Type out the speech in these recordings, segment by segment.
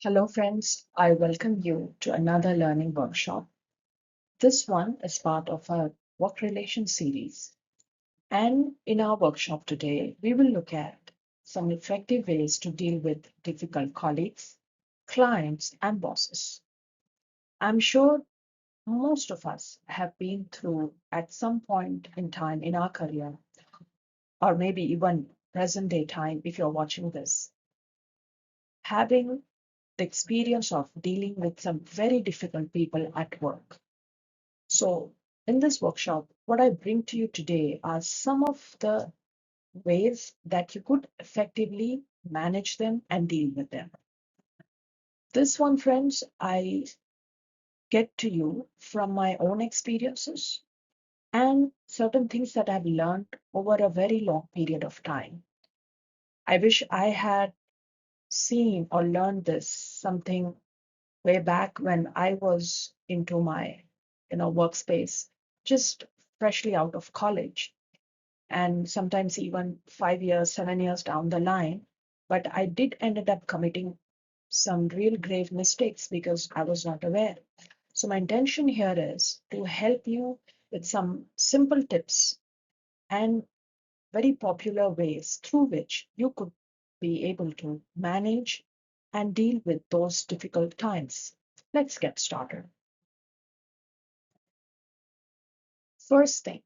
Hello, friends. I welcome you to another learning workshop. This one is part of our work relations series. And in our workshop today, we will look at some effective ways to deal with difficult colleagues, clients, and bosses. I'm sure most of us have been through at some point in time in our career, or maybe even present day time if you're watching this, having the experience of dealing with some very difficult people at work. So, in this workshop, what I bring to you today are some of the ways that you could effectively manage them and deal with them. This one, friends, I get to you from my own experiences and certain things that I've learned over a very long period of time. I wish I had seen or learned this something way back when I was into my, workspace, just freshly out of college and sometimes even 5 years, 7 years down the line. But I did ended up committing some real grave mistakes because I was not aware. So my intention here is to help you with some simple tips and very popular ways through which you could be able to manage and deal with those difficult times. Let's get started. First thing,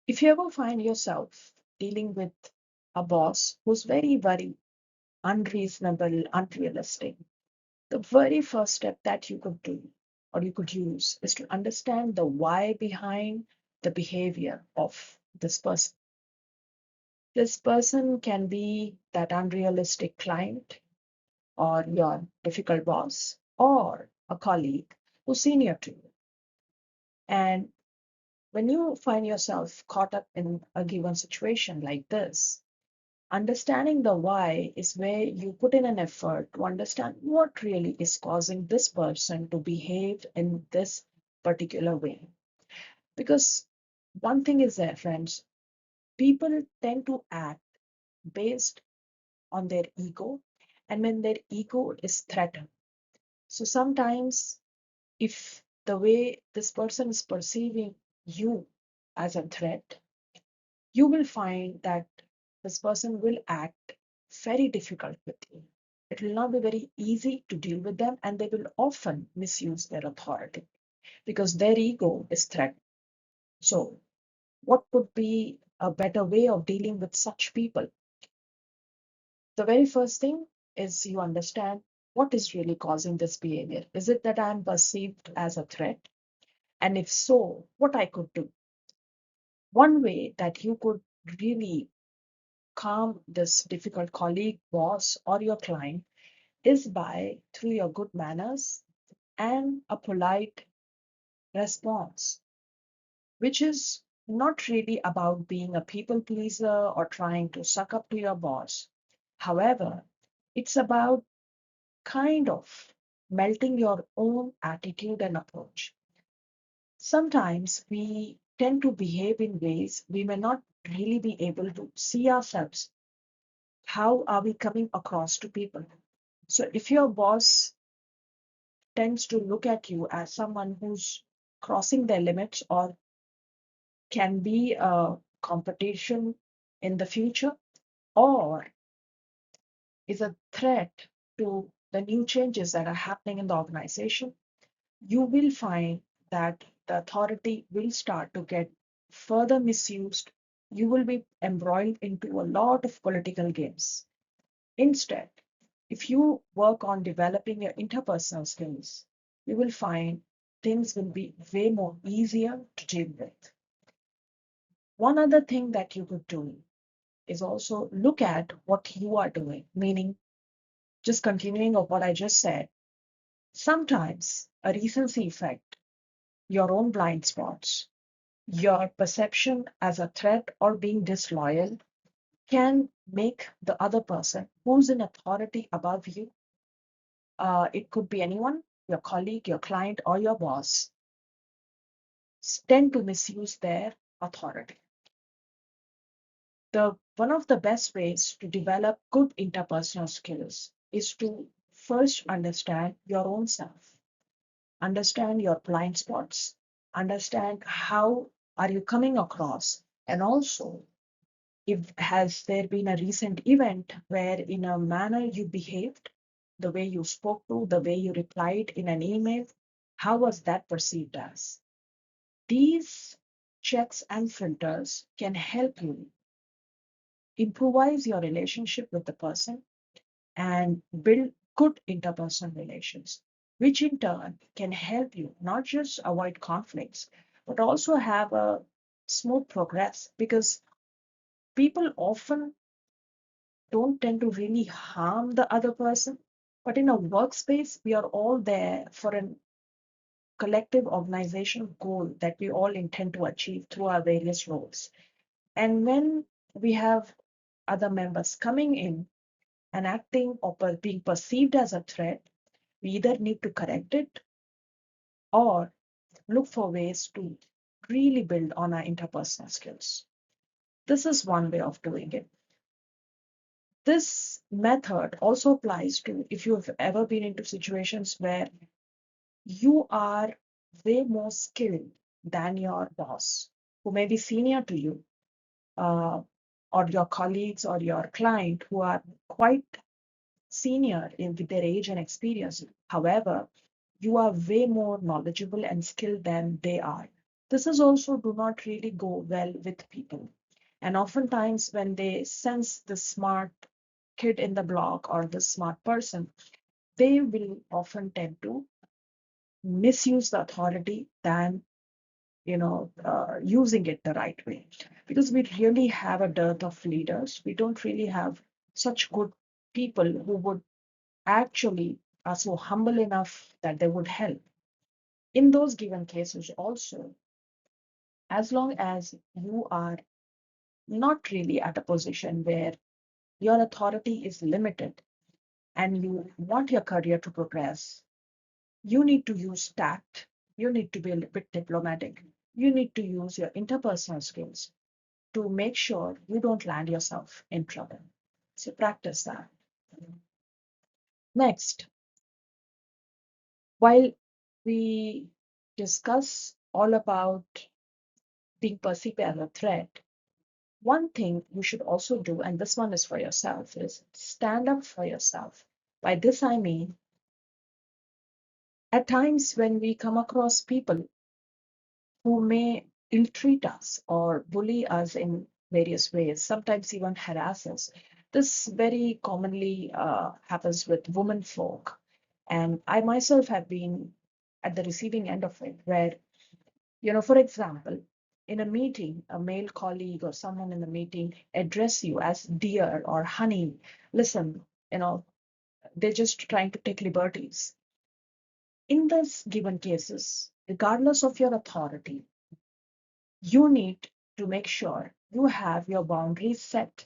if you ever find yourself dealing with a boss who's very unreasonable, unrealistic, the very first step that you could do or you could use is to understand the why behind the behavior of this person. This person can be that unrealistic client or your difficult boss or a colleague who's senior to you. And when you find yourself caught up in a given situation like this, understanding the why is where you put in an effort to understand what really is causing this person to behave in this particular way. Because one thing is there, friends, people tend to act based on their ego, and when their ego is threatened. So sometimes, if the way this person is perceiving you as a threat, you will find that this person will act very difficult with you. It will not be very easy to deal with them, and they will often misuse their authority because their ego is threatened. So, what would be a better way of dealing with such people? The very first thing is you understand what is really causing this behavior. Is it that I am perceived as a threat? And if so, what I could do? One way that you could really calm this difficult colleague, boss, or your client is by through your good manners and a polite response, which is not really about being a people pleaser or trying to suck up to your boss. However, it's about kind of melting your own attitude and approach. Sometimes we tend to behave in ways we may not really be able to see ourselves. How are we coming across to people? So if your boss tends to look at you as someone who's crossing their limits or can be a competition in the future or is a threat to the new changes that are happening in the organization, you will find that the authority will start to get further misused. You will be embroiled into a lot of political games. Instead, if you work on developing your interpersonal skills, you will find things will be way more easier to deal with. One other thing that you could do is also look at what you are doing, meaning just continuing of what I just said. Sometimes a recency effect, your own blind spots, your perception as a threat or being disloyal can make the other person who's in authority above you, it could be anyone, your colleague, your client, or your boss, tend to misuse their authority. One of the best ways to develop good interpersonal skills is to first understand your own self, understand your blind spots, understand how are you coming across, and also if has there been a recent event where in a manner you behaved, the way you spoke to, the way you replied in an email, how was that perceived as? These checks and filters can help you improvise your relationship with the person and build good interpersonal relations, which in turn can help you not just avoid conflicts, but also have a smooth progress because people often don't tend to really harm the other person. But in a workspace, we are all there for a collective organizational goal that we all intend to achieve through our various roles. And when we have other members coming in and acting or being perceived as a threat, we either need to correct it or look for ways to really build on our interpersonal skills. This is one way of doing it. This method also applies to if you've ever been into situations where you are way more skilled than your boss, who may be senior to you, uh, or your colleagues or your client who are quite senior with their age and experience. However, you are way more knowledgeable and skilled than they are. This is also do not really go well with people. And oftentimes, when they sense the smart kid in the block or the smart person, they will often tend to misuse the authority than using it the right way, because we really have a dearth of leaders. We don't really have such good people who would actually are so humble enough that they would help. In those given cases, also, as long as you are not really at a position where your authority is limited and you want your career to progress, you need to use tact, you need to be a bit diplomatic, you need to use your interpersonal skills to make sure you don't land yourself in trouble. So practice that. Next, while we discuss all about being perceived as a threat, one thing you should also do, and this one is for yourself, is stand up for yourself. By this, I mean, at times when we come across people who may ill-treat us or bully us in various ways, sometimes even harass us. This very commonly happens with women folk. And I myself have been at the receiving end of it, where, for example, in a meeting, a male colleague or someone in the meeting address you as dear or honey. Listen, they're just trying to take liberties. In those given cases, regardless of your authority, you need to make sure you have your boundaries set.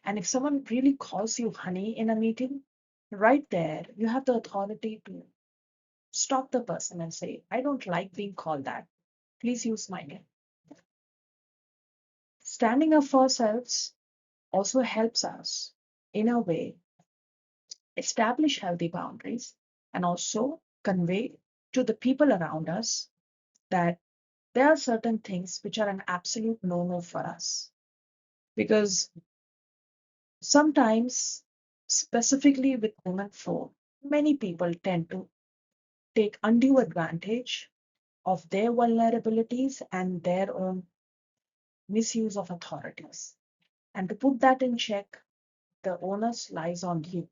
And if someone really calls you honey in a meeting, right there, you have the authority to stop the person and say, I don't like being called that. Please use my name. Standing up for ourselves also helps us, in a way, establish healthy boundaries and also convey to the people around us that there are certain things which are an absolute no-no for us. Because sometimes, specifically with women folk, many people tend to take undue advantage of their vulnerabilities and their own misuse of authorities. And to put that in check, the onus lies on you.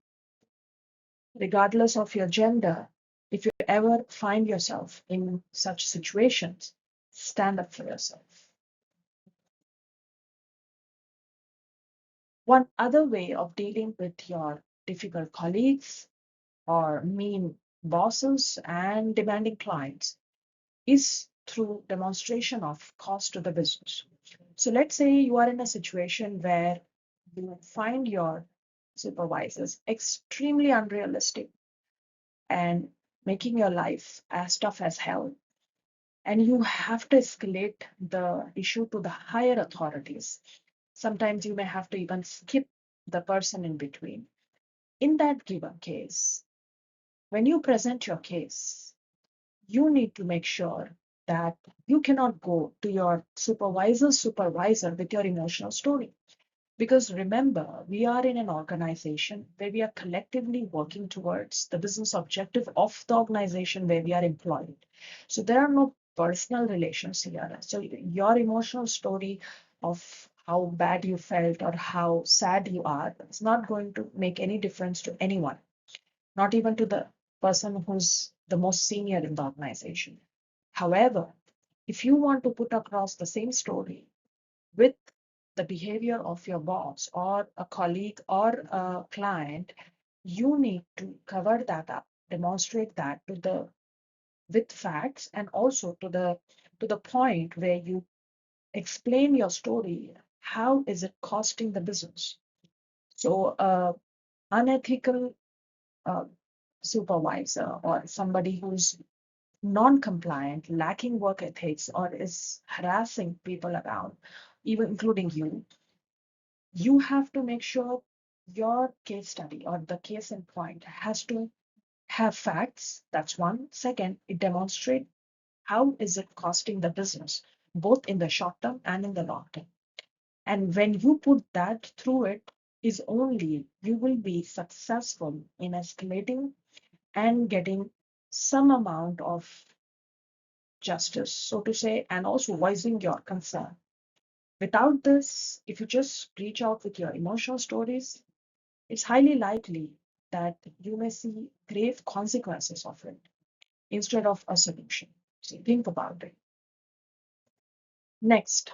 Regardless of your gender, if you ever find yourself in such situations, stand up for yourself. One other way of dealing with your difficult colleagues or mean bosses and demanding clients is through demonstration of cost to the business. So let's say you are in a situation where you find your supervisors extremely unrealistic and making your life as tough as hell. And you have to escalate the issue to the higher authorities. Sometimes you may have to even skip the person in between. In that given case, when you present your case, you need to make sure that you cannot go to your supervisor's supervisor with your emotional story. Because remember, we are in an organization where we are collectively working towards the business objective of the organization where we are employed. So there are no personal relations here. So your emotional story of how bad you felt or how sad you are, it's not going to make any difference to anyone, not even to the person who's the most senior in the organization. However, if you want to put across the same story with the behavior of your boss or a colleague or a client, you need to cover that up, demonstrate that to the with facts and also to the point where you explain your story. How is it costing the business? So, unethical uh, supervisor or somebody who's non-compliant, lacking work ethics, or is harassing people around, even including you, you have to make sure your case study or the case in point has to have facts. That's one. Second, it demonstrates how is it costing the business, both in the short term and in the long term. And when you put that through it, is only you will be successful in escalating and getting some amount of justice, so to say, and also voicing your concern. Without this, if you just reach out with your emotional stories, it's highly likely that you may see grave consequences of it instead of a solution. So think about it. Next,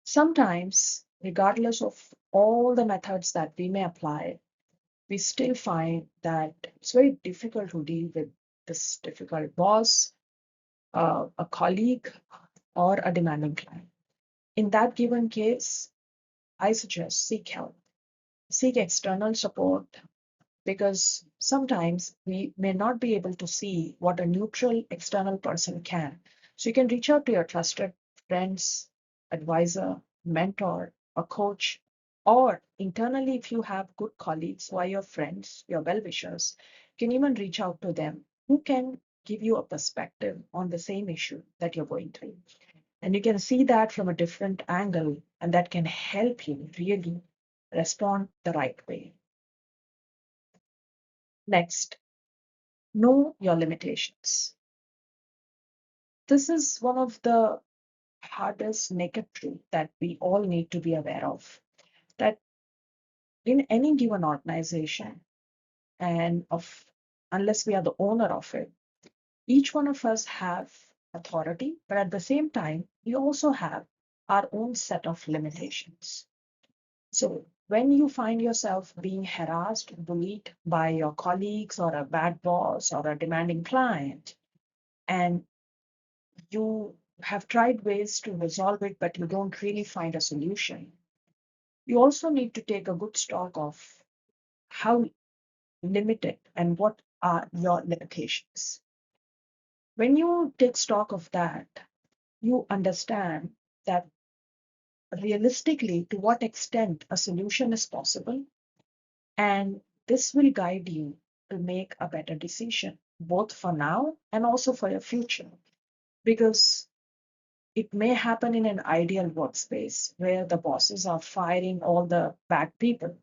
sometimes, regardless of all the methods that we may apply, we still find that it's very difficult to deal with this difficult boss, a colleague, or a demanding client. In that given case, I suggest seek help, seek external support, because sometimes we may not be able to see what a neutral external person can. So you can reach out to your trusted friends, advisor, mentor, a coach, or internally, if you have good colleagues who are your friends, your well wishers, you can even reach out to them who can give you a perspective on the same issue that you're going through. And you can see that from a different angle, and that can help you really respond the right way. Next, know your limitations. This is one of the hardest naked truth that we all need to be aware of. That in any given organization, and of unless we are the owner of it, each one of us have authority, but at the same time, we also have our own set of limitations. So when you find yourself being harassed, bullied by your colleagues or a bad boss or a demanding client, and you have tried ways to resolve it, but you don't really find a solution, you also need to take a good stock of how limited and what are your limitations. When you take stock of that, you understand that realistically to what extent a solution is possible, and this will guide you to make a better decision, both for now and also for your future. Because it may happen in an ideal workspace where the bosses are firing all the bad people.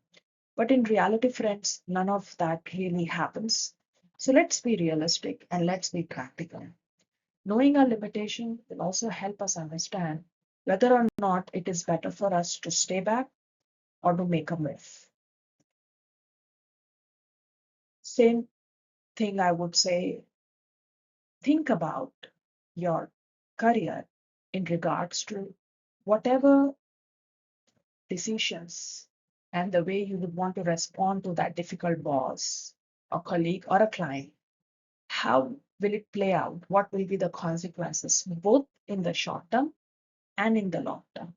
But in reality, friends, none of that really happens. So let's be realistic and let's be practical. Knowing our limitation will also help us understand whether or not it is better for us to stay back or to make a move. Same thing I would say, think about your career in regards to whatever decisions and the way you would want to respond to that difficult boss, a colleague, or a client. How will it play out? What will be the consequences, both in the short term and in the long term?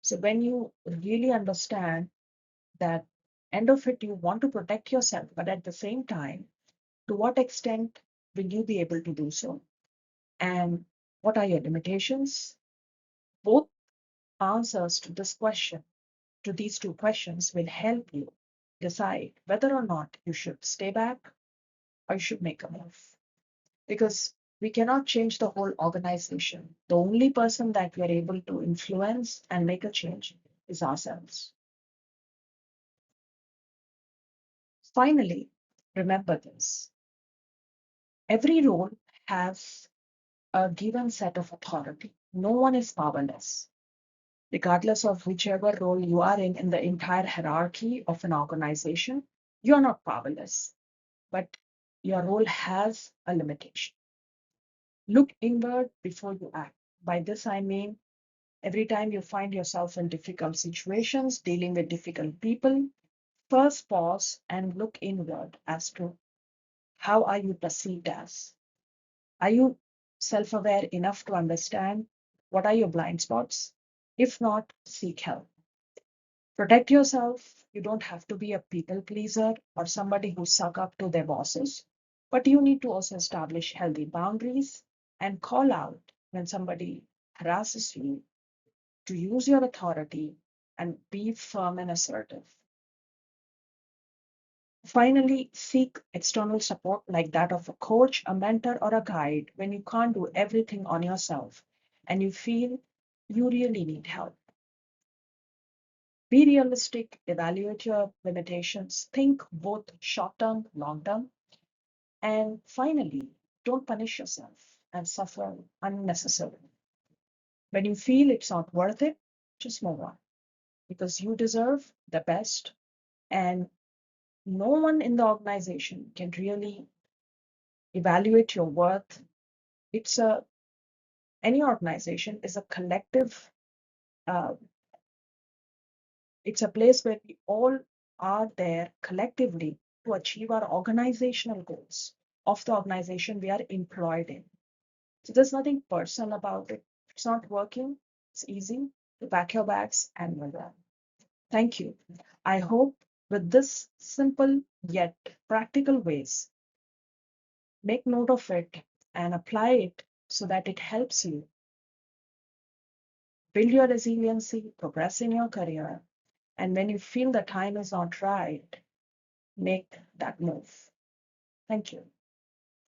So, when you really understand that end of it, you want to protect yourself, but at the same time, to what extent will you be able to do so? And what are your limitations? Both answers to this question, to these two questions, will help you decide whether or not you should stay back or you should make a move. Because we cannot change the whole organization. The only person that we are able to influence and make a change is ourselves. Finally, remember this. Every role has a given set of authority. No one is powerless. Regardless of whichever role you are in the entire hierarchy of an organization, you're not powerless, but your role has a limitation. Look inward before you act. By this, I mean every time you find yourself in difficult situations, dealing with difficult people, first pause and look inward as to how are you perceived as. Are you self-aware enough to understand what are your blind spots? If not, seek help. Protect yourself. You don't have to be a people pleaser or somebody who suck up to their bosses, but you need to also establish healthy boundaries and call out when somebody harasses you to use your authority and be firm and assertive. Finally, seek external support like that of a coach, a mentor, or a guide when you can't do everything on yourself and you feel you really need help. Be realistic, evaluate your limitations, think both short term, long term, and finally, don't punish yourself and suffer unnecessarily. When you feel it's not worth it, just move on because you deserve the best, and no one in the organization can really evaluate your worth. It's a Any organization is a collective. Uh, it's a place where we all are there collectively to achieve our organizational goals of the organization we are employed in. So there's nothing personal about it. If it's not working, it's easy to pack your bags and move on. Thank you. I hope with this simple yet practical ways, make note of it and apply it so that it helps you build your resiliency, progress in your career, and when you feel the time is not right, make that move. Thank you.